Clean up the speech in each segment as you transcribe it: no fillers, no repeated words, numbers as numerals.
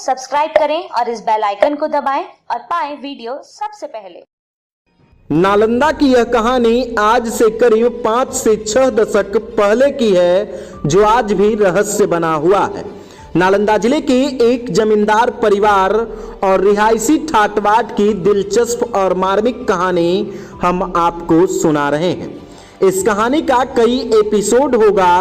Subscribe करें और इस बेल आइकन को दबाएं और पाएं वीडियो सबसे पहले। नालंदा की यह कहानी आज से करीब 5 से 6 दशक पहले की है, जो आज भी रहस्य बना हुआ है। नालंदा जिले के एक जमींदार परिवार और रिहायशी ठाटबाट की दिलचस्प और मार्मिक कहानी हम आपको सुना रहे हैं। इस कहानी का कई एपिसोड होगा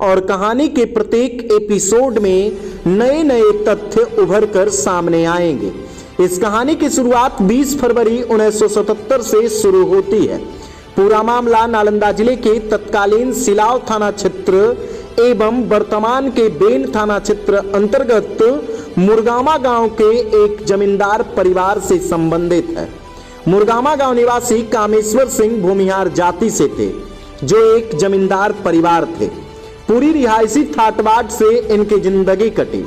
और कहानी के प्रत्येक एपिसोड में नए नए तथ्य उभर कर सामने आएंगे। इस कहानी की शुरुआत 20 फरवरी 1977 से शुरू होती है। पूरा मामला नालंदा जिले के तत्कालीन सिलाव थाना क्षेत्र एवं वर्तमान के बेन थाना क्षेत्र अंतर्गत मुरगामा गांव के एक जमींदार परिवार से संबंधित है। मुरगामा गांव निवासी कामेश्वर सिंह भूमिहार जाति से थे, जो एक जमींदार परिवार थे। पूरी रिहायशी ठाटबाट से इनकी जिंदगी कटी।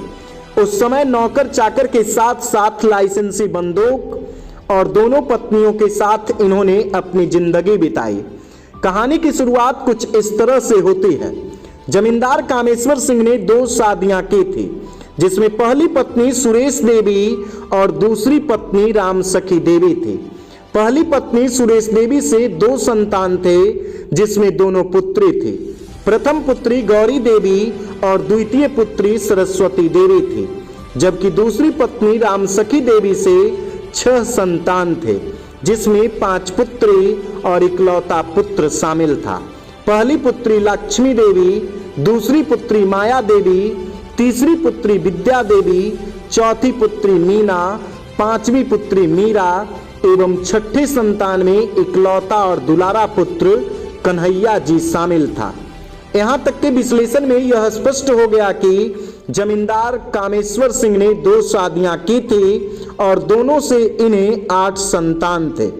उस समय नौकर चाकर के साथ साथ लाइसेंसी बंदूक और दोनों पत्नियों के साथ इन्होंने अपनी जिंदगी बिताई। कहानी की शुरुआत कुछ इस तरह से होती है। जमींदार कामेश्वर सिंह ने 2 शादियां की थी, जिसमें पहली पत्नी सुरेश देवी और दूसरी पत्नी राम सखी देवी थी। पहली पत्नी सुरेश देवी से 2 संतान थे, जिसमें दोनों पुत्री थी। प्रथम पुत्री गौरी देवी और द्वितीय पुत्री सरस्वती देवी थी, जबकि दूसरी पत्नी राम सखी देवी से 6 संतान थे, जिसमें 5 पुत्री और इकलौता पुत्र शामिल था। पहली पुत्री लक्ष्मी देवी, दूसरी पुत्री माया देवी, तीसरी पुत्री विद्या देवी, चौथी पुत्री मीना, 5वीं पुत्री मीरा एवं 6ठे संतान में इकलौता और दुलारा पुत्र कन्हैया जी शामिल था। यहाँ तक के विश्लेषण में यह स्पष्ट हो गया कि जमींदार कामेश्वर सिंह ने 2 शादियां की थी और दोनों से इन्हें 8 संतान थे,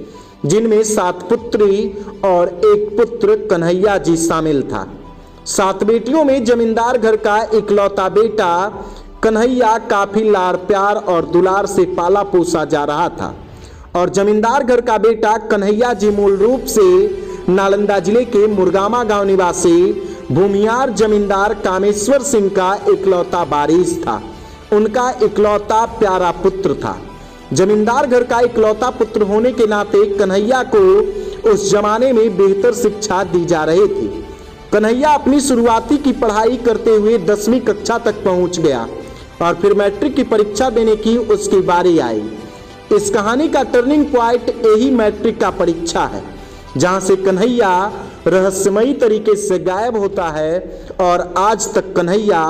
जिनमें 7 पुत्री और 1 पुत्र कन्हैया जी शामिल था। 7 बेटियों में जमींदार घर का इकलौता बेटा कन्हैया काफी लाड़ प्यार और दुलार से पाला पोसा जा रहा था और जमींदार घर का बेटा कन्हैया जी मूल रूप से नालंदा जिले के मुरगामा गांव निवासी भूमिहार जमींदार कामेश्वर सिंह का इकलौता वारिस था। उनका इकलौता प्यारा पुत्र था। जमींदार घर का इकलौता पुत्र होने के नाते कन्हैया को उस जमाने में बेहतर शिक्षा दी जा रही थी। कन्हैया अपनी शुरुआती की पढ़ाई करते हुए 10वीं कक्षा तक पहुंच गया और फिर मैट्रिक की परीक्षा देने की उसकी बारी आई। इस कहानी का टर्निंग पॉइंट यही मैट्रिक का परीक्षा है, जहां से कन्हैया रहस्यमयी तरीके से गायब होता है और आज तक कन्हैया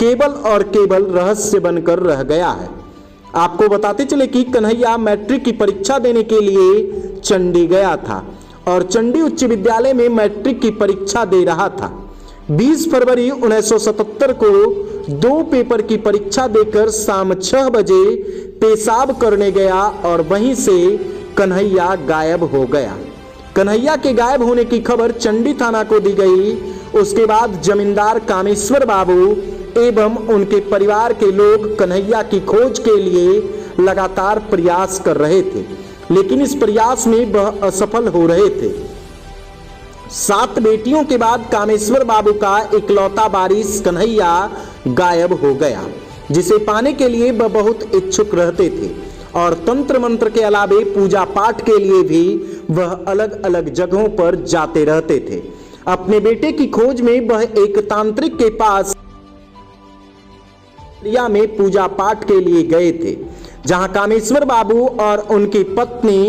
केवल और केवल रहस्य बनकर रह गया है। आपको बताते चले कि कन्हैया मैट्रिक की परीक्षा देने के लिए चंडी गया था और चंडी उच्च विद्यालय में मैट्रिक की परीक्षा दे रहा था। 20 फरवरी 1977 को 2 पेपर की परीक्षा देकर शाम 6 बजे पेशाब करने गया और वहीं से कन्हैया गायब हो गया। कन्हैया के गायब होने की खबर चंडी थाना को दी गई। उसके बाद जमींदार कामेश्वर बाबू एवं उनके परिवार के लोग कन्हैया की खोज के लिए लगातार प्रयास कर रहे थे, लेकिन इस प्रयास में वह असफल हो रहे थे। 7 बेटियों के बाद कामेश्वर बाबू का इकलौता वारिस कन्हैया गायब हो गया, जिसे पाने के लिए वह बहुत इच्छुक रहते थे और तंत्र मंत्र के अलावे पूजा पाठ के लिए भी वह अलग अलग जगहों पर जाते रहते थे। अपने बेटे की खोज में वह एक तांत्रिक के पास में पूजा पाठ के लिए गए थे, जहां कामेश्वर बाबू और उनकी पत्नी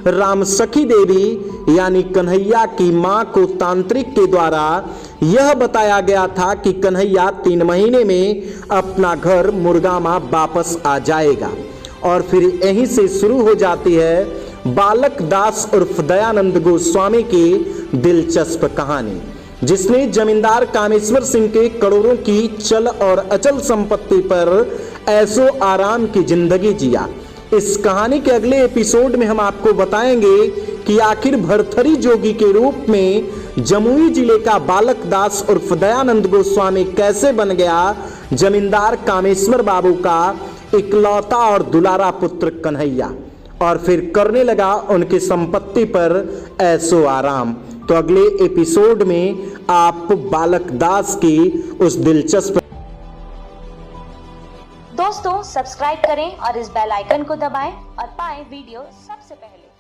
राम सखी देवी यानी कन्हैया की मां को तांत्रिक के द्वारा यह बताया गया था कि कन्हैया 3 महीने में अपना घर मुरगामा वापस आ जाएगा। और फिर यहीं से शुरू हो जाती है बालक दास उर्फ दयानंद गोस्वामी की दिलचस्प कहानी, जिसने जमींदार कामेश्वर सिंह के करोड़ों की चल और अचल संपत्ति पर ऐसो आराम की जिंदगी जिया। इस कहानी के अगले एपिसोड में हम आपको बताएंगे कि आखिर भरथरी जोगी के रूप में जमुई जिले का बालक दास उर्फ दयानंद गोस्वामी कैसे बन गया जमींदार कामेश्वर बाबू का इकलौता और दुलारा पुत्र कन्हैया, और फिर करने लगा उनकी संपत्ति पर ऐसो आराम। तो अगले एपिसोड में आप बालक दास की उस दिलचस्प दोस्तों सब्सक्राइब करें और इस बेल आइकन को दबाएं और पाएं वीडियो सबसे पहले।